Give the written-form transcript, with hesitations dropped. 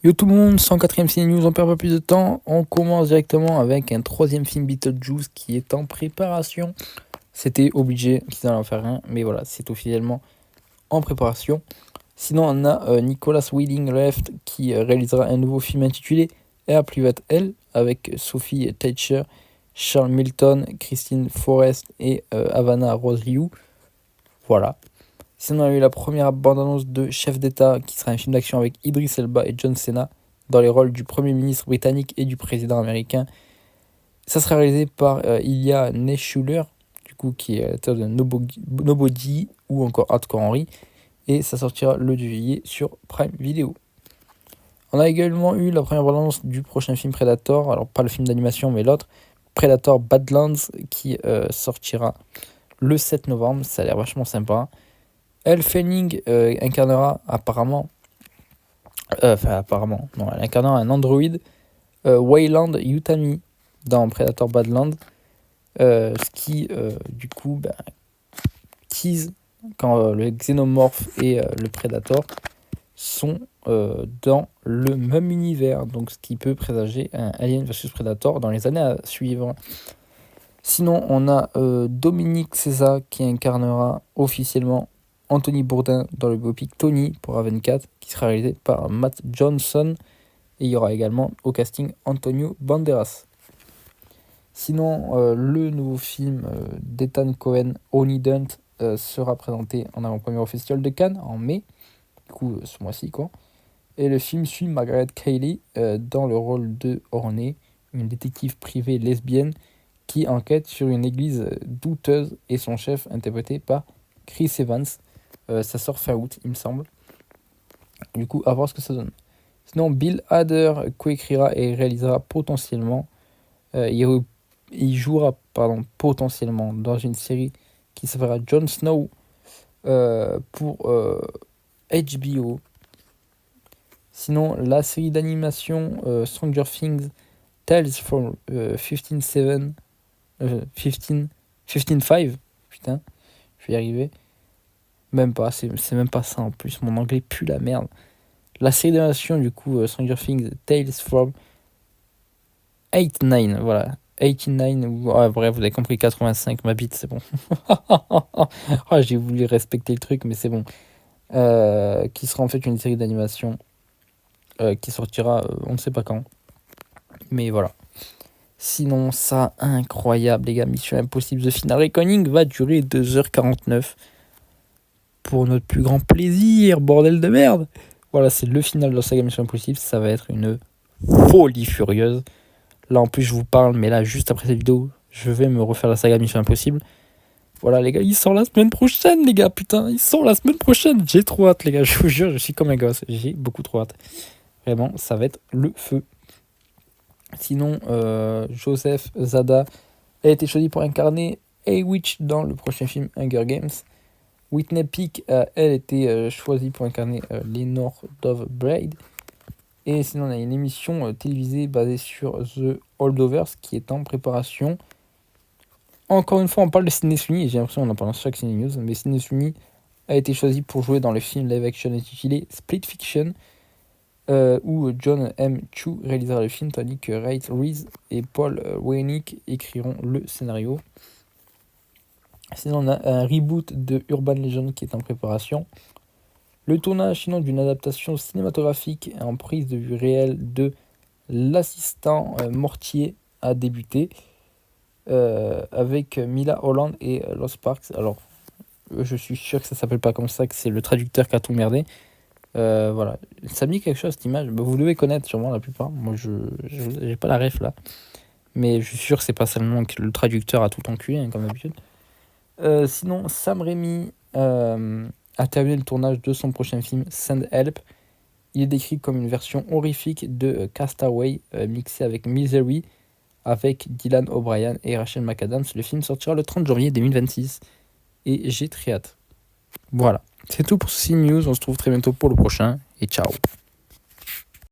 Yo tout le monde, 104e Ciné News, on perd pas plus de temps. On commence directement avec un troisième film Beetlejuice qui est en préparation. C'était obligé qu'ils allaient en faire un, mais voilà, c'est officiellement en préparation. Sinon, on a Nicholas Winding Refn qui réalisera un nouveau film intitulé Air Private Hell avec Sophie Thatcher, Charles Milton, Christine Forrest et Havana Rose-Liu. Voilà. Sinon, on a eu la première bande-annonce de Chef d'État, qui sera un film d'action avec Idris Elba et John Cena dans les rôles du Premier ministre britannique et du président américain. Ça sera réalisé par Ilya Naishuller, du coup, qui est l'auteur de Nobody ou encore Hardcore Henry. Et ça sortira le 2 juillet sur Prime Video. On a également eu la première bande-annonce du prochain film Predator, alors pas le film d'animation mais l'autre, Predator Badlands, qui sortira le 7 novembre. Ça a l'air vachement sympa. Elle Fanning incarnera apparemment, non, elle incarnera un androïde, Wayland Yutani, dans Predator Badlands, ce qui, du coup, tease quand le xénomorphe et le Predator sont dans le même univers, donc ce qui peut présager un Alien vs Predator dans les années à suivre. Sinon, on a Dominique Cesa qui incarnera officiellement Anthony Bourdain dans le biopic Tony pour A24, qui sera réalisé par Matt Johnson. Et il y aura également au casting Antonio Banderas. Sinon, le nouveau film d'Ethan Cohen, Honey Hunt, sera présenté en avant-première au Festival de Cannes en mai, du coup ce mois-ci quoi. Et le film suit Margaret Qualley dans le rôle de Horney, une détective privée lesbienne qui enquête sur une église douteuse et son chef interprété par Chris Evans. Ça sort fin août, il me semble. Du coup, à voir ce que ça donne. Sinon, Bill Hader coécrira et réalisera potentiellement. Il jouera potentiellement dans une série qui s'appellera Jon Snow pour HBO. Sinon, la série d'animation Stranger Things Tales from 15-5. Putain, je vais y arriver. Même pas, c'est même pas ça en plus. Mon anglais pue la merde. La série d'animation, du coup, Stranger Things Tales from 89. Voilà. 89, bref, vous avez compris, 85, ma bite, c'est bon. J'ai voulu respecter le truc, mais c'est bon. Qui sera en fait une série d'animation qui sortira on ne sait pas quand. Mais voilà. Sinon, ça, incroyable, les gars. Mission Impossible The Final Reckoning va durer 2h49. Pour notre plus grand plaisir, bordel de merde. Voilà, c'est le final de la saga Mission Impossible. Ça va être une folie furieuse. Là, en plus, je vous parle, mais là, juste après cette vidéo, je vais me refaire la saga Mission Impossible. Voilà, les gars, il sort la semaine prochaine, les gars, putain. Il sort la semaine prochaine. J'ai trop hâte, les gars. Je vous jure, je suis comme un gosse. J'ai beaucoup trop hâte. Vraiment, ça va être le feu. Sinon, Joseph Zada a été choisi pour incarner A-Witch dans le prochain film Hunger Games. Whitney Peak a, elle, été choisie pour incarner Lenore Dove Braid. Et sinon, on a une émission télévisée basée sur The Holdovers qui est en préparation. Encore une fois, on parle de Sydney Sweeney, et j'ai l'impression qu'on en parle dans chaque Ciné News, mais Sydney Sweeney a été choisi pour jouer dans le film live-action intitulé Split Fiction, où John M. Chu réalisera le film, tandis que Wright Reese et Paul Wernick écriront le scénario. Sinon, on a un reboot de Urban Legend qui est en préparation. Le tournage sinon d'une adaptation cinématographique en prise de vue réelle de L'assistant Mortier a débuté avec Mila Holland et Los Parks. Alors, je suis sûr que ça s'appelle pas comme ça, que c'est le traducteur qui a tout merdé. Voilà, ça me dit quelque chose cette image. Vous devez connaître sûrement la plupart. Moi, je j'ai pas la ref là, mais je suis sûr que c'est pas seulement que le traducteur a tout enculé hein, comme d'habitude. Sinon, Sam Raimi a terminé le tournage de son prochain film Send Help. Il est décrit comme une version horrifique de Castaway mixée avec Misery avec Dylan O'Brien et Rachel McAdams. Le film sortira le 30 janvier 2026 et j'ai très hâte. Voilà, c'est tout pour ce Ciné News. On se retrouve très bientôt pour le prochain et ciao.